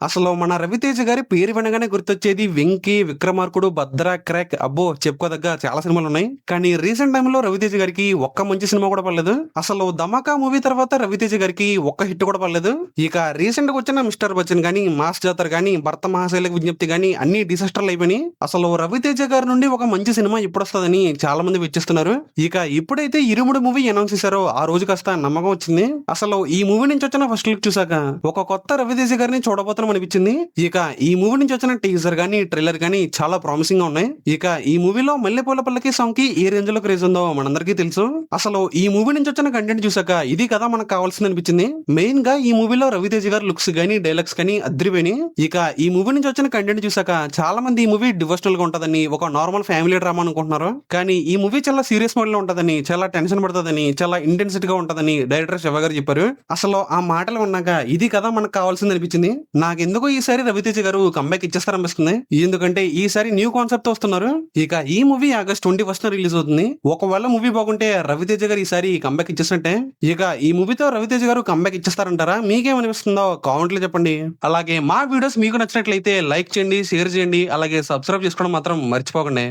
అసలు మన 'రవితేజ' గారి పేరు వినగానే గుర్తొచ్చేది 'వెంకి', 'విక్రమార్కుడు', 'భద్ర', 'క్రాక్' అబ్బో! చెప్పుకోదగ్గ చాలా సినిమాలున్నాయి. కానీ రీసెంట్ టైమ్‌లో 'రవితేజ' గారికి ఒక్క మంచి సినిమా కూడా పడలేదు. అసలు 'ధమాకా' మూవీ తర్వాత 'రవితేజ' గారికి ఒక్క హిట్ కూడా పడలేదు. ఇక రీసెంట్‌గా వచ్చిన 'మిస్టర్ బచ్చన్' గాని, 'మాస్ జాతర' గాని, 'భరత మహాశైలకు విజ్ఞప్తి' గాని అన్ని డిసాస్టర్‌లు అయిపోయినాయి. అసలు 'రవితేజ' గారి నుండి ఒక మంచి సినిమా ఎప్పుడొస్తదని చాలా మంది వెచ్చిస్తున్నారు. ఇక ఎప్పుడైతే 'ఇరుముడు' మూవీ అనౌన్స్ చేశారో ఆ రోజు కాస్త నమ్మకం వచ్చింది. అసలు ఈ మూవీ నుంచి వచ్చిన ఫస్ట్ లుక్ చూసాక ఒక కొత్త 'రవితేజ' గారిని చూడబోతున్నాం అనిపించింది. ఇక ఈ మూవీ నుంచి వచ్చిన టీజర్ గానీ, ట్రైలర్ గానీ చాలా ప్రామిసింగ్ గా ఉన్నాయి. ఇక ఈ మూవీలో 'మల్లెపూల పల్లకి' సాంగ్ కి ఏ రేంజ్ లో క్రేజ్ ఉందో మనందరికీ తెలుసు. అసలు ఈ మూవీ నుంచి వచ్చిన కంటెంట్ చూసాక ఇది కదా మనకు కావాల్సింది అనిపించింది. మెయిన్ గా ఈ మూవీలో 'రవితేజ' గారి లుక్స్ గానీ, డైలాగ్స్ కానీ అద్రిపోయినాయి. ఇక ఈ మూవీ నుంచి వచ్చిన కంటెంట్ చూసాక చాలా మంది ఈ మూవీ డివోషనల్ గా ఉంటదని, ఒక నార్మల్ ఫ్యామిలీ డ్రామా అనుకుంటున్నారు. కానీ ఈ మూవీ చాలా సీరియస్ మోడ్ లో ఉంటదని, చాలా టెన్షన్ పడుతుందని, చాలా ఇంటెన్సిటీ గా ఉంటదని డైరెక్టర్ శివ గారు చెప్పారు. అసలు ఆ మాటలు ఉన్నాక ఇది కదా మనకు కావాల్సింది అనిపించింది. నాకెందుకో ఈసారి 'రవితేజ' గారు కంబ్యాక్ ఇచ్చేస్తారనిపిస్తుంది. ఎందుకంటే ఈసారి న్యూ కాన్సెప్ట్ తో వస్తున్నారు. ఇక ఈ మూవీ ఆగస్ట్ 21 రిలీజ్ అవుతుంది. ఒకవేళ మూవీ బాగుంటే 'రవితేజ' గారు ఈసారి కంబ్యాక్ ఇచ్చేసినట్టే. ఇక ఈ మూవీతో 'రవితేజ' గారు కంబ్యాక్ ఇచ్చేస్తారంటారా? మీకేమనిపిస్తుందో కామెంట్ లో చెప్పండి. అలాగే మా వీడియోస్ మీకు నచ్చినట్లయితే లైక్ చేయండి, షేర్ చేయండి, అలాగే సబ్స్క్రైబ్ చేసుకోవడం మాత్రం మర్చిపోకండి.